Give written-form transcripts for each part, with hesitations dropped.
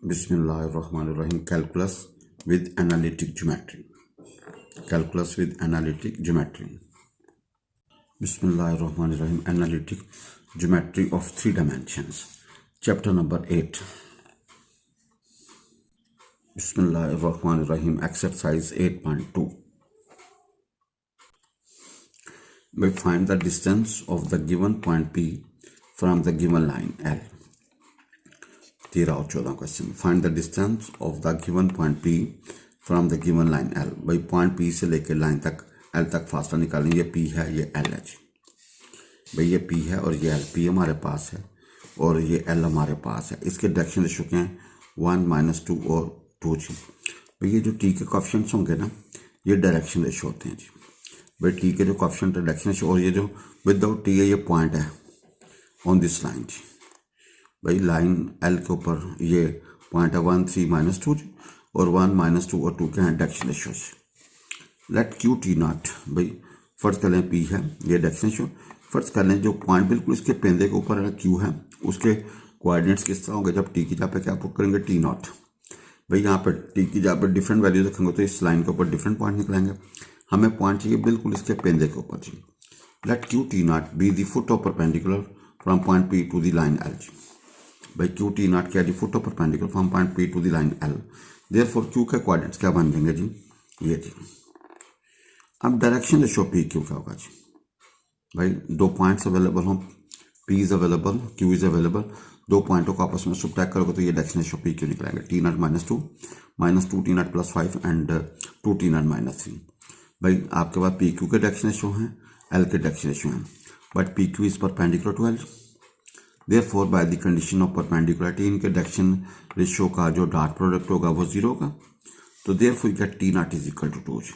Bismillahirrahmanirrahim. Calculus with analytic geometry. Calculus with analytic geometry. Bismillahirrahmanirrahim. Analytic geometry of 3 dimensions. Chapter number 8. Bismillahirrahmanirrahim. Exercise 8.2. We find the distance of the given point P from the given line L. 13 और 14 question. Find the distance of the given point P from the given line L. भाई point P से लेकर line तक L तक फासला निकालें. ये P है, ये L है जी. भाई ये P है और ये L. P हमारे पास है और ये L हमारे पास है. इसके डायरेक्शन रेशो क्या हैं? 1 -2 और 2 जी. भाई ये जो T के कोएफिशिएंट्स होंगे ना, ये डायरेक्शन रेशो होते हैं जी. भाई T के जो कोएफिशिएंट डायरेक्शन रेशो, और ये जो विदाउट T है ये पॉइंट है ऑन दिस लाइन जी. भाई लाइन L के ऊपर ये पॉइंट है 1 3 -2 और 1 -2 और 2 के हैं direction ratio. Let Q T naught. भाई फर्ज कर लें P है, ये डायरेक्शन रेशो. फर्ज कर लें जो पॉइंट बिल्कुल इसके पेंदे के ऊपर Q है, उसके कोऑर्डिनेट्स किस तरह होंगे जब T की जगह पे क्या पुट करेंगे? T not. भाई यहाँ पर T की जगह पर डिफरेंट वैल्यू रखेंगे तो इस लाइन के ऊपर डिफरेंट पॉइंट निकलेंगे. हमें पॉइंट चाहिए बिल्कुल इसके पेंदे के ऊपर जी. Let Q T naught be the foot of perpendicular from point P to the line L जी. भाई क्यू टी नॉट क्या जी? Foot of perpendicular from point P to the line L. Therefore Q के coordinates क्या बन जाएंगे जी? ये जी. अब डायरेक्शन रेशो P क्यू क्या होगा जी? भाई दो पॉइंट्स अवेलेबल हों, P is available, Q is available. दो पॉइंटों को आपस में सबट्रैक्ट करोगे तो ये डायरेक्शन रेशो P क्यू निकलेंगे. T naught -2 T naught +5 and 2 T naught -3. भाई आपके पास P क्यू के डायरेक्शन रेशो हैं, L के डायरेक्शन रेशो हैं, but P Q is perpendicular to L. Therefore, by the condition of perpendicularity, इनके direction ratio का जो डॉट प्रोडक्ट होगा वो 0 होगा. तो therefore you get T naught is equal to 2 जी.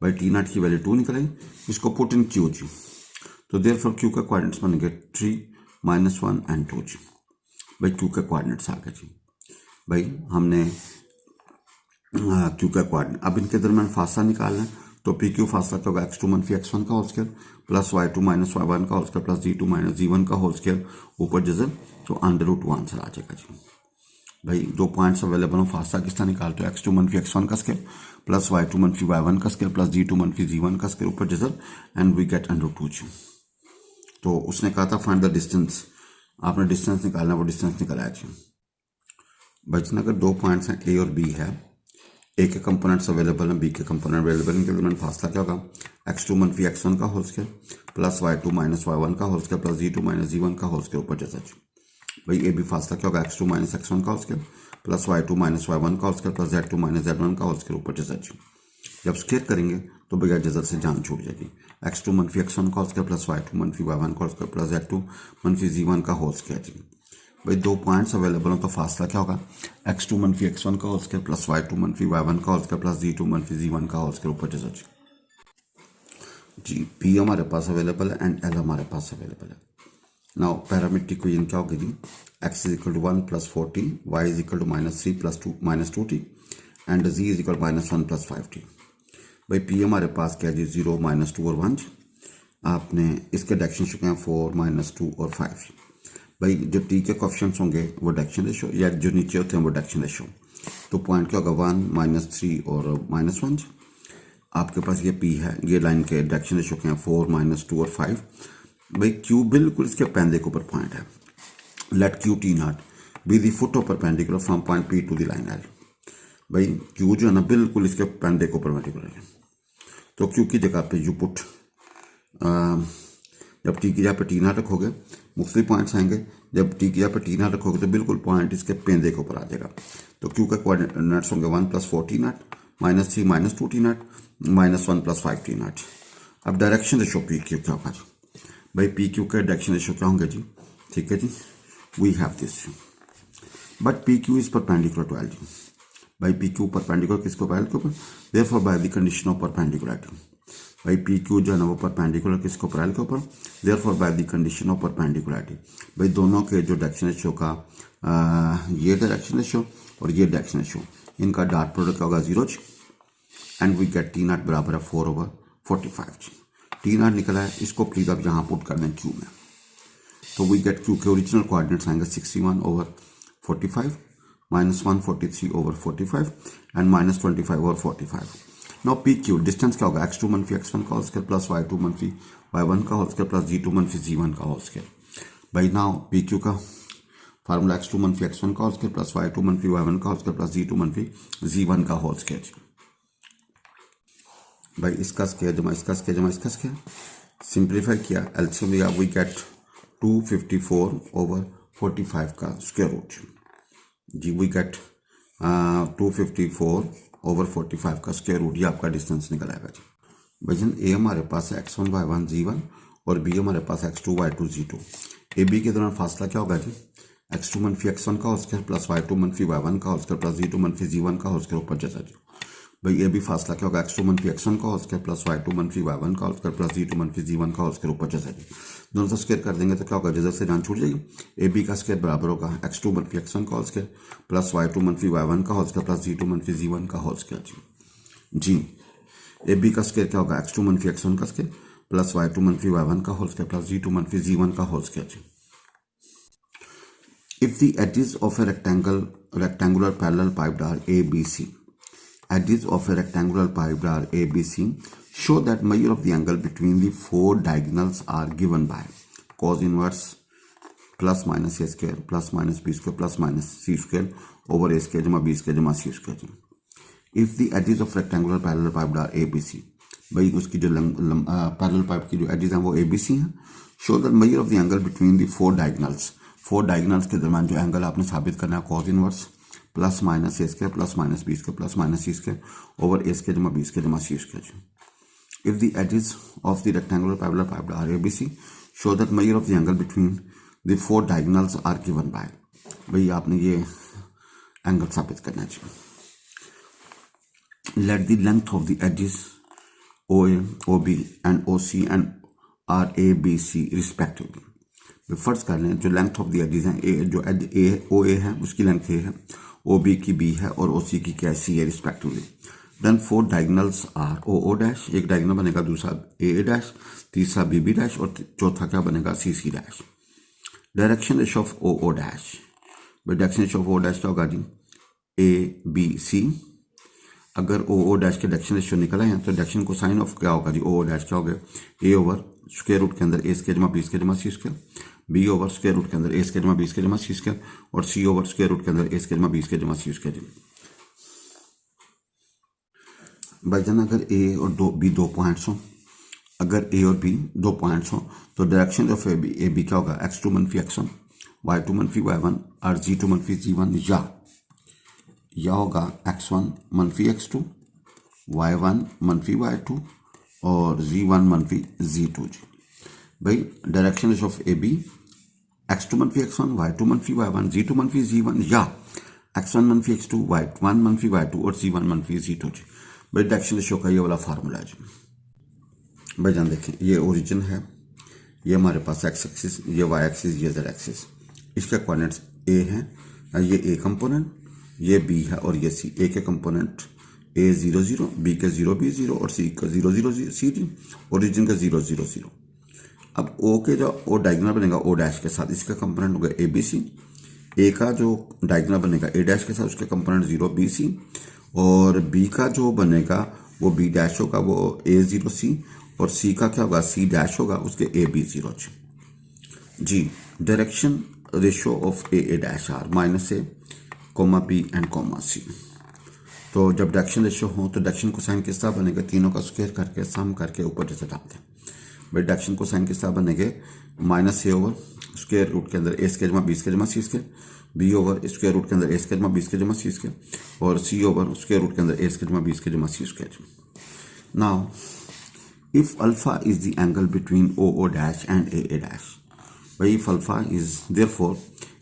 भाई T नॉट की वैल्यू 2 निकलेगी. इसको पुट इन Q जी. तो therefore Q का कोऑर्डिनेट्स बनेंगे 3 -1 एंड 2 जी. भाई Q के कोऑर्डिनेट्स आ गए जी. भाई हमने Q का कोऑर्डिनेट, अब इनके दरमियान फासला निकालना है. तो पी क्यू फासला क्या होगा? x2 - x1 का whole square plus y2 - y1 का whole square plus g2 - g1 का होल स्क्वायर ऊपर जजर तो √1 आंसर आ जाएगा जी. भाई दो पॉइंट्स अवेलेबल हो, फासला किस तरह निकालते हो? x2 - x1 का स्क्वायर प्लस y2 - y1 का स्क्वायर प्लस g2 - g1 का स्क्वायर ऊपर जजर एंड वी गेट √2 जी. तो उसने कहा था फाइंड द डिस्टेंस. आपने डिस्टेंस निकालना, वो डिस्टेंस निकाला जी. भाई जिसने अगर दो पॉइंट्स हैं A और B है, ए के कंपोनेंट्स अवेलेबल हैं, बी के कंपोनेंट अवेलेबल, इनके दरमियान फासला क्या होगा? x2 - x1 का whole square plus y2 - y1 का whole square plus g2 - g1 का होल स्क्वायर ऊपर जैसा. भाई ए भी फासला क्या होगा? x2 - x1 का whole square plus y2 - y1 का whole square plus z2 - z1 का होल स्क्वायर ऊपर जैसा. जब स्क्वायर करेंगे तो बगैर जजर से जान छूट जाएगी. x2 - x1 का whole square plus y2 - y1 का whole square plus z2 - g1 का होल स्क्वायर जी. भाई दो पॉइंट्स अवेलेबल हो तो फासला क्या होगा? x2 - x1 का whole square plus y2 - y1 का whole square plus g2 - g1 का होल स्क्वायर ऊपर जैसा जी. P हमारे पास अवेलेबल है एंड L हमारे पास अवेलेबल है. नाउ पैरामीट्रिक इक्वेशन क्या होगी जी? x is equal to 1 + 4t, y is equal to -3 + 2t and z is equal -1 + 5t. भाई P हमारे पास क्या है जी? 0 -2 और 1. आपने इसके डायरेक्शन चुके हैं 4 -2 और 5. भाई जो T के कोएफिशिएंट्स होंगे वो डायरेक्शन रेशो, या जो नीचे होते हैं वो डायरेक्शन रेशो. तो पॉइंट क्या होगा? 1 -3 और -1. आपके पास ये P है, ये लाइन के डायरेक्शन रेशो के हैं 4 -2 और 5. भाई Q बिल्कुल इसके पेंदे के ऊपर पॉइंट है. Let Q T naught be the foot of perpendicular from point P to the line L. भाई Q जो है ना बिल्कुल इसके पेंदे के ऊपर परपेंडिकुलर है. तो Q की जगह पे यू पुट, जब T की जगह पे T नॉट रखोगे मुख्तलिफ पॉइंट्स आएंगे. जब T की जगह पे T नॉट रखोगे तो बिल्कुल पॉइंट इसके पेंदे के ऊपर आ जाएगा. तो Q का कोऑर्डिनेट्स होंगे 1 + 4t naught -3 - 2t naught -1 + 5t naught. अब डायरेक्शन रेशो P क्यू क्या होगा जी? भाई P क्यू के डायरेक्शन रेशो क्या होंगे जी? ठीक है जी, we have this. But P Q is perpendicular to L जी. भाई P क्यू परपेंडिकुलर किसको? L के ऊपर. Therefore by the condition of perpendicularity. भाई P क्यू जो है ना वो परपेंडिकुलर किसको? L के ऊपर. Therefore by the condition of perpendicularity. भाई दोनों के जो डायरेक्शन रेशो का ये डायरेक्शन रेशो और ये डायरेक्शन रेशो, इनका डॉट प्रोडक्ट क्या होगा? 0 and we get T naught बराबर है 4/45 जी. T नॉट निकला है, इसको प्लीज आप यहाँ पुट कर दें Q में. तो वी गेट Q के ओरिजिनल कोऑर्डिनेट्स आएंगे 61/45 minus 143 over 45 and minus 25 over 45। Now P Q distance क्या होगा, x2 मनफी x1 का होल स्क्वायर प्लस y2 मनफी y1 का होल स्क्वायर प्लस g2 मनफी g1 का होल स्क्वायर। भाई नाउ पी क्यू का फार्मूला x2 मनफी x1 का होल स्क्वायर प्लस y2 मनफी y1 का होल स्क्वायर प्लस g2 मनफी g1 का होल स्क्वायर। भाई इसका स्क्वायर जमा इसका स्क्वायर जमा इसका स्क्वायर, सिंप्लीफाई किया, एलसीएम लिया, वी गेट 254 ओवर 45 का स्क्वायर रूट। जी वी गेट 254 ओवर 45 का स्क्वायर रूट, ये आपका डिस्टेंस निकल आएगा जी। भजन ए हमारे पास है x1 y1 g1 और बी हमारे पास x2 y2 g2। A B के दौरान फासला क्या होगा जी, x2 मनफी x1 का होल स्क्वायर प्लस y2 मनफी y1 का होल स्क्वायर प्लस g2 मनफी g1 का होल स्क्वायर ऊपर जैसा जी। भाई ये भी फासला क्या होगा, x2 मनफी x1 का होल स्क्वायर प्लस y2 मनफी y1 का होल स्क्वायर प्लस g2 मनफी g1 का होल स्क्वायर ऊपर जैसा जी। दोनों से स्क्वायर कर देंगे तो क्या होगा, जैसे से जान छूट जाएगी। ए बी का स्क्वायर बराबर होगा x2 मनफी x1 का होल स्क्वायर प्लस y2 मनफी y1 का होल स्क्वायर प्लस g2 मनफी g1 का होल स्क्वायर जी। ए बी का स्क्वायर क्या होगा, x2 मनफी x1 का स्क्वायर प्लस y2 मनफी y1 का होल स्क्वायर प्लस g2 मनफी g1 का होल स्क्वायर जी। If the edges of a rectangular parallel piped are ABC, edges of a rectangular piped are ABC, show that measure of the angle between the four diagonals are given by cos inverse plus minus a square plus minus b square plus minus c square over a square जमा b square जमा c square। If the edges of rectangular parallel piped are ABC, भाई उसकी जो parallel pipe की जो edges हैं वो ABC हैं। Show the measure of the angle between the four diagonals के दरमियान जो एंगल आपने साबित करना है cos inverse plus minus A square plus minus B square plus minus C square over A square जमा बी स्क्वायर जमा C square. If the edges of the rectangular parallelepiped are ABC, show that measure of the angle between the four diagonals are given by, भाई आपने ये angle साबित करना चाहिए। Let the length of the edges OA, OB and OC and RABC respectively। फर्ज कर लें जो लेंथ ऑफ द एजेस हैं, जो एज OA है उसकी लेंथ A है, OB की B है और OC की क्या C है रिस्पेक्टिवली। Then four diagonals are OO dash, एक डायगोनल बनेगा, दूसरा AA डैश, तीसरा BB डैश और चौथा क्या बनेगा CC dash. Direction ratio of OO dash, direction ratio of O dash क्या होगा जी, ABC। अगर OO डैश के डायरेक्शन रेशियो निकल आए हैं तो डायरेक्शन को साइन ऑफ क्या होगा जी, OO डैश क्या होगा, A ओवर स्क्वायर रूट के अंदर A स्क्वायर जमा B स्क्वायर जमा C square, B over square root के अंदर A स्क्वायर जमा B स्क्वायर जमा C स्क्वायर और C ओवर स्क्वायर रूट के अंदर A स्क्वायर जमा B स्क्वायर जमा C स्क्वायर। भाईजान अगर A और B दो पॉइंट्स हो, अगर A और B दो पॉइंट्स हो तो डायरेक्शन ऑफ ए बी क्या होगा, x2 मनफी x1 y2 मनफी y1 और g2 मनफी g1 या होगा x1 मनफी x2 y1 मनफी y2 और z1 मनफी z2 जी। भाई direction of A B x2 मनफी x1 y2 मनफी y1 z2 मनफी z1 या x1 मनफी x2 y1 मनफी y2 और z1 मनफी z2 जी। भाई डायरेक्शन रेशियो का ये वाला फार्मूला है जी। भाई जान देखें ये ओरिजिन है, ये हमारे पास x एक्सिस, ये y एक्सिस, ये z एक्सिस, इसके कोऑर्डिनेट्स a हैं, ये a कंपोनेंट, ये b है और ये c। a के कंपोनेंट a 0 0, b के 0 b 0 और c का 0 0 c जी, ओरिजिन का 0 0 0। अब o के जो o डायगोनल बनेगा o डैश के साथ, इसका कंपोनेंट होगा ABC। a का जो डायगोनल बनेगा a डैश के साथ, उसके कंपोनेंट 0 BC और b का जो बनेगा वो b डैश होगा, वो a 0 C और c का क्या होगा, c डैश होगा, उसके a b 0 जी। Direction ratio of a dash are minus a comma b and comma c। तो जब डायरेक्शन रेशियो हो तो डायरेक्शन को साइन किस तरह बनेगा, तीनों का स्क्वायर करके सम करके ऊपर जैसे डालते हैं। भाई डायरेक्शन को साइन किस तरह बनेंगे, minus a over square root के अंदर a स्क्वायर जमा b स्क्वायर जमा c square, b over square root के अंदर a स्क्वायर जमा b स्क्वायर जमा c स्क्वायर और c ओवर स्क्वायर रूट के अंदर a स्क्वायर जमा b स्क्वायर जमा c square. Now if alpha is the angle between OO dash and AA dash, भाई if alpha is therefore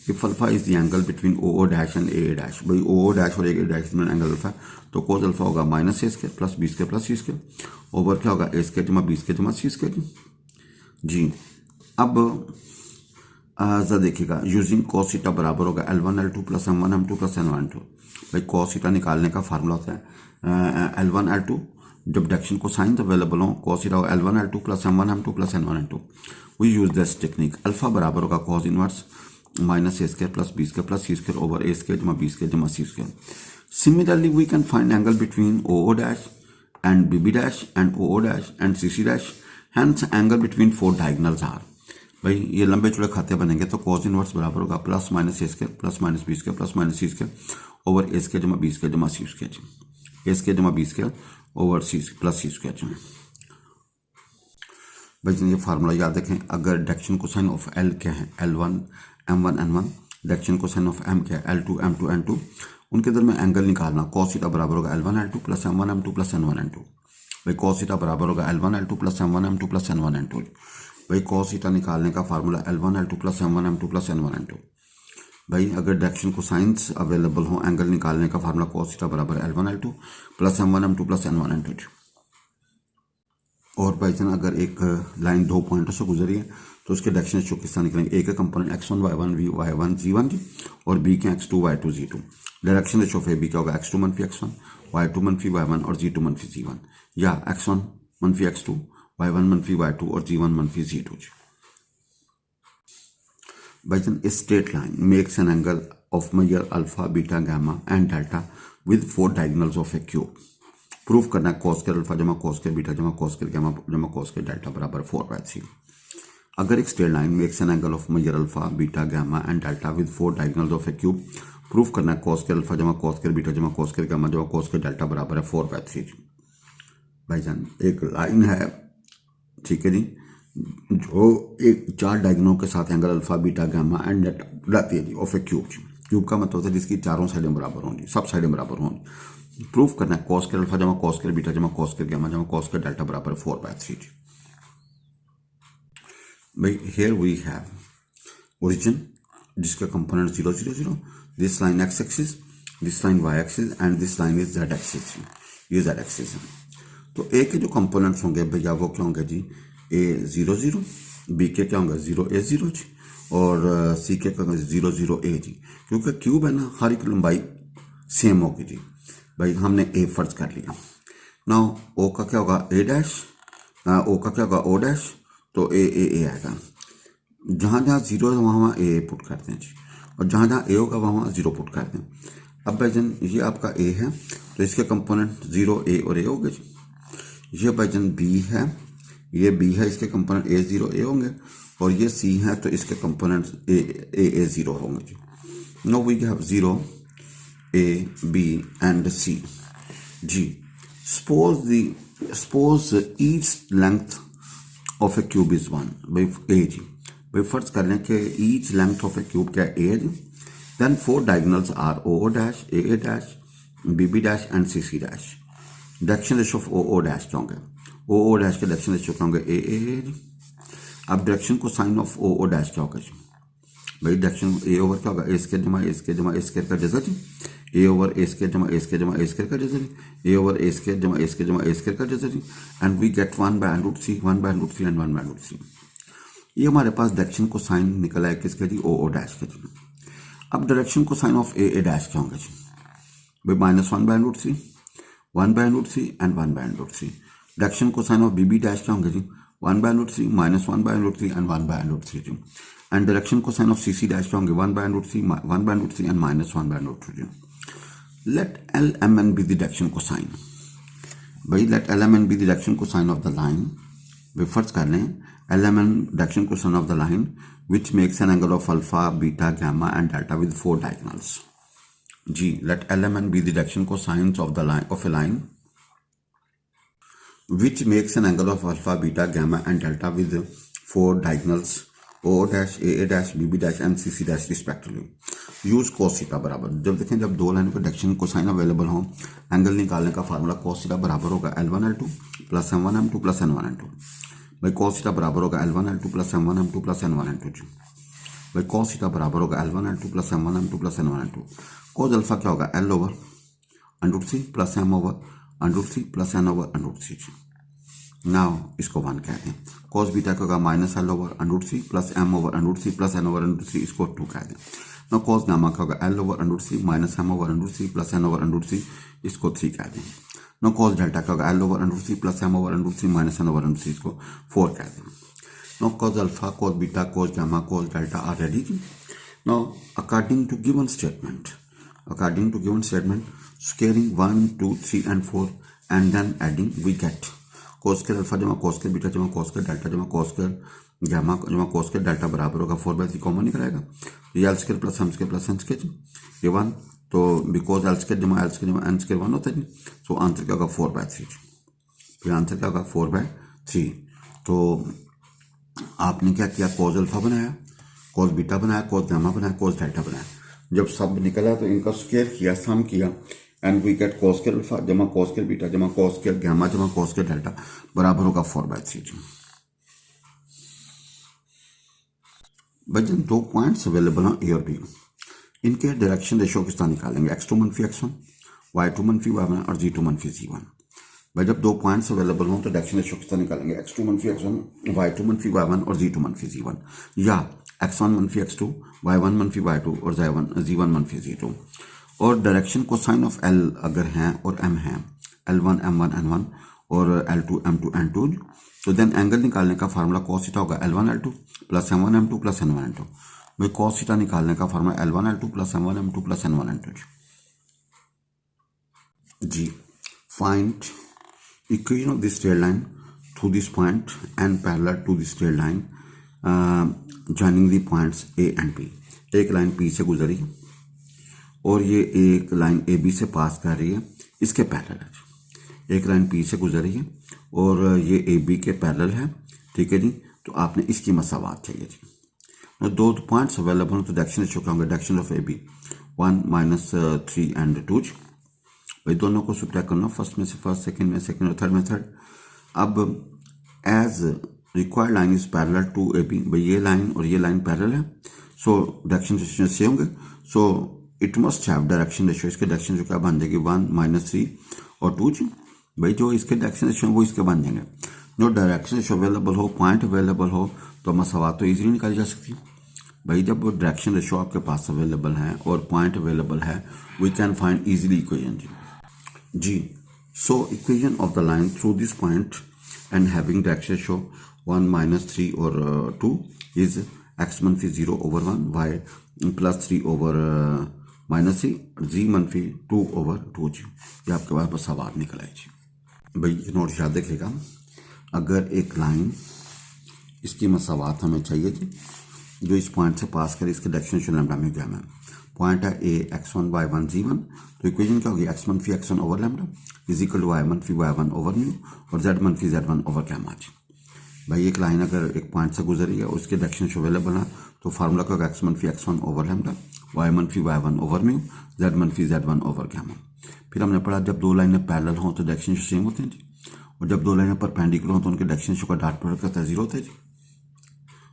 if alpha is the angle between OO dash and AA dash, भाई OO dash और AA dash में angle alpha, तो cos alpha होगा minus a square plus b square plus c square over क्या होगा a square जमा b square जमा c square जी। अब जरा देखिएगा, यूजिंग cos थीटा बराबर होगा L1 L2 plus M1 M2 plus N1 N2। भाई cos थीटा निकालने का फार्मूला होता है L1 L2, जब डायरेक्शन को साइन अवेलेबल हो cos थीटा होगा L1 L2 plus M1 M2 plus N1 N2। We use this technique, alpha बराबर होगा cos inverse minus A square plus B square plus C square over A square जमा B square जमा C square. Similarly, we can find angle between OO dash and BB dash and OO dash and CC dash. Hence, angle between four diagonals are. भाई ये लंबे चौड़े खाते बनेंगे तो cos inverse बराबर होगा plus minus A square plus minus B square plus minus C square over A square जमा बी स्क्वायर जमा सी स्क्वायर. ए स्क्वायर जमा B square over C plus C square जमा. भाई ये फार्मूला याद रखें. अगर डायरेक्शन कोसाइन ऑफ एल क्या है L1 M1 N1, direction cosine of M क्या है L2 M2 N2, उनके दरमियान एंगल निकालना. cos थीटा बराबर होगा L1 L2 plus M1 M2 plus N1 N2. भाई cos थीटा बराबर होगा L1 L2 plus M1 M2 plus N1 N2. भाई cos थीटा निकालने का formula L1 L2 plus M1 M2 plus N1 N2. भाई अगर डायरेक्शन को साइंस अवेलेबल हो एंगल निकालने का फार्मूला cos थीटा बराबर L1 L2 plus M1 M2 plus N1 N2. और भाई जान अगर एक लाइन दो पॉइंटों से गुजरी है तो उसके डायरेक्शन शो किस तरह निकलेंगे. ए का component x1 y1 y1 g1 जी और बी के x2 y2 g2. Direction ratio of A B क्या होगा x2 मनफी x1 y2 मनफी y1 और g2 मनफी g1 या x1 मनफी x2 y1 मनफी y2 और g1 मनफी g2. भाई जान a straight line makes an angle of measure alpha beta gamma and delta with four diagonals of a cube. Proof करना है cos स्क्वायर अल्फा जमा cos स्क्वायर बीटा जमा cos square gamma जमा cos square delta बराबर 4/3. अगर एक straight line makes an angle of measure alpha beta gamma and delta with four diagonals of a cube. Proof करना है cos square alpha जमा cos square beta जमा cos square gamma जमा cos square delta बराबर है 4/3. भाईजान एक line है, ठीक है जी, जो एक चार डायगोनल के साथ angle alpha beta gamma and delta बनाती है जी ऑफ ए क्यूब. क्यूब का मतलब है जिसकी चारों साइडें बराबर होंगी, सब साइडें बराबर होंगी. प्रूफ करना है cos स्क्वायर अल्फा जमा cos स्क्वायर बीटा जमा cos स्क्वायर गामा जमा cos स्क्वायर डेल्टा बराबर 4/3. भाई here we have origin जिसका component 0 0 0, this line x axis, this line y axis and this line is z axis. ये z axis है. तो a के जो कंपोनेंट्स होंगे भैया वो क्या होंगे जी a 0 0, b के क्या होंगे 0 a 0 जी और c के क्या होंगे 0 0 a जी. क्योंकि क्यूब है ना, हर एक लंबाई सेम होगी जी. भाई हमने a फर्ज कर लिया. नाउ o का क्या होगा a डैश, o का क्या होगा o डैश, तो a a a आएगा. जहाँ जहाँ 0 है वहाँ a पुट करते हैं जी और जहाँ जहाँ a होगा वहाँ 0 पुट करते हैं. अब भाईजान ये आपका a है तो इसके कंपोनेंट 0 a और a हो गए जी. ये भाईजान b है, ये b है, इसके कंपोनेंट a 0 a होंगे और ये c है तो इसके कंपोनेंट a 0 होंगे जी. Now we have 0 a b and c g. Suppose each length of a cube is 1 by a जी. भाई फर्ज कर लें कि each length of a cube क्या है a जी. Then four diagonals are OO dash, AA dash, BB dash and CC dash. Direction ratio of OO dash क्या होंगे, OO dash के डायरेक्शन रेशो क्या होंगे AA जी. अब डायरेक्शन को साइन ऑफ OO dash क्या होगा जी. भाई डायरेक्शन a ओवर क्या होगा a स्क्वायर जमा a स्क्वायर जमा a स्क्वायर का जैसा जी, a ओवर a स्क्वायर जमा a स्क्वायर जमा a स्क्वायर का जैसा जी, a ओवर a स्क्वायर जमा a स्क्वायर जमा a स्क्वायर का जैसा जी. And we get 1/√3 1/√3 and 1/√3. ये हमारे पास डायरेक्शन को साइन निकला है किसके जी OO डैश के जी. अब डायरेक्शन को साइन ऑफ AA डैश क्या होंगे जी. भाई -1/√3 1/√3 एंड 1/√3. डायरेक्शन को साइन ऑफ BB डैश क्या होंगे जी 1/√3 -1/√3 एंड 1/√3 जी. एंड डायरेक्शन को साइन ऑफ CC डैश क्या होंगे 1/√3 1/√3 and -1/√3. Let LMN be the direction को साइन. भाई let LMN be the direction को साइन ऑफ द लाइन. भाई फर्ज कर लें LMN डायरेक्शन को sign of the line which makes an angle of alpha, beta, gamma and delta with four diagonals. G. Let LMN be the direction cosines of the line of a line which makes an angle of alpha, beta, gamma and delta with four diagonals O dash, AA dash, BB dash and CC dash respectively. Use cos theta बराबर. जब देखें जब दो line का direction cosine available हो angle निकालने का formula cos theta बराबर होगा L1 L2 plus M1 M2 plus N1 N2. भाई cos थीटा बराबर होगा L1 L2 plus M1 M2 plus N1 N2 जी. भाई cos थीटा बराबर होगा L1 L2 plus M1 M2 plus N1 N2. cos alpha क्या होगा L over √3 plus M over √3 plus N over √3 जी. Now इसको 1 कहते हैं. cos बीटा का होगा -L over √3 plus M over √3 plus N over √3 इसको 2 कहते हैं. नाउ cos गामा का होगा L over √3 minus M over √3 plus N over √3 इसको 3 कहते हैं. नाउ cos डेल्टा का होगा L over √3 plus M over √3 minus N over √3 इसको 4 कहते हैं. Now cos alpha cos beta cos gamma cos delta R ready. Now, according to given statement, squaring 1, 2, 3 and 4 and then adding, we get cos square alpha जमा cos square beta जमा cos square delta जमा cos square gamma जमा cos square delta बराबर होगा 4/3 common निकलेगा, ये l square plus m square plus n square ये 1, तो बिकॉज l square जमा n square 1 होता है, सो आंसर क्या होगा 4/3। फिर आंसर क्या होगा 4/3। तो आपने क्या किया, cos अल्फा बनाया, cos बीटा बनाया, cos गामा बनाया, cos डेल्टा बनाया। जब सब निकला तो इनका स्क्वायर किया, सम किया, and we get cos square alpha जमा cos स्क्वायर बीटा जमा cos स्क्वायर गामा जमा cos स्क्वायर डेल्टा बराबर होगा 4/3। बजन 2 पॉइंट्स अवेलेबल हैं ए और बी, इनके डायरेक्शन रेशियो किस तरह निकालेंगे, x2 - x1, y2 - y1 और z2 - z1। भाई जब 2 पॉइंट्स अवेलेबल हों तो डायरेक्शन रेशियो किस तरह निकालेंगे, x2 - x1, y2 - y1 और z2 - z1, या x1 - x2, y1 - y2 और z1 - z2। और डायरेक्शन को साइन ऑफ l अगर हैं और m हैं, l1 m1 n1 और l2 m2 n2, तो देन एंगल निकालने का फार्मूला cos थीटा होगा l1 l2 plus m1 m2 plus n1 n2। भाई cos थीटा निकालने का formula l1 l2 plus m1 m2 plus n1 n2। जी, find equation of this straight line through this point and parallel to this straight line joining the points A and B। एक line P से गुजरी और ये एक line AB से पास कर रही है, इसके पैरेलल है। एक लाइन P से गुजरी है और ये AB के पैरेलल है, ठीक है जी। तो आपने इसकी मसावात चाहिए जी। दो पॉइंट्स अवेलेबल हो तो डायरेक्शन रेशियो क्या होंगे, डायरेक्शन ऑफ AB 1 - 3 and 2। भाई दोनों को सब्ट्रैक्ट करना, फर्स्ट में से फर्स्ट, सेकंड में सेकंड और थर्ड में थर्ड। अब as required line is parallel to AB, भाई ये लाइन और ये लाइन पैरेलल है, सो डायरेक्शन रेशियो से होंगे, so it must have direction ratio. इसके डायरेक्शन रेशियो क्या बन जाएगी 1 - 3 और 2 जी। भाई जो इसके डायरेक्शन रेशियो वो इसके बन जाएंगे। जो डायरेक्शन रेशियो अवेलेबल हो, पॉइंट अवेलेबल हो, तो मसावात तो ईजिली निकाली जा सकती है। भाई जब डायरेक्शन रेशियो आपके पास अवेलेबल है और पॉइंट अवेलेबल है, we can find easily equation जी। So equation of the line through this point and having direction ratio 1 - 3 or 2 is x - 0 over 1, y + 3 over -3, z - 2 over 2 जी। ये आपके पास बस सवाल निकल आई जी। भाई ये नोट याद रखिएगा, अगर एक लाइन इसकी मसावात हमें चाहिए जी, जो इस पॉइंट से पास करे, इसके डायरेक्शन रेशियो लैम्डा में क्या है, पॉइंट है A x1 y1 z1, तो इक्वेशन क्या होगी x1 - x1 over lambda is equal to y1 - y1 over mu और z1 - z1 ओवर गामा। भाई एक लाइन अगर एक पॉइंट से गुजरी है और उसके डायरेक्शन रेशियो अवेलेबल है, तो फार्मूला क्या होगा x1 - x1 over lambda, y1 - y1 over mu, z1 - z1 over gamma. फिर हमने पढ़ा जब दो लाइनें पैरेलल हों तो डायरेक्शन रेशियो सेम होते हैं जी, और जब दो लाइनें परपेंडिकुलर हों तो उनके डायरेक्शन रेशियो का डॉट प्रोडक्ट होता है 0 होता है जी।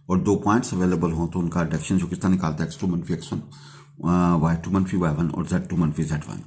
और दो पॉइंट्स अवेलेबल हों तो उनका डायरेक्शन रेशियो किस तरह निकालता है, x2 - x1, y2 - y1 और z2 - z1।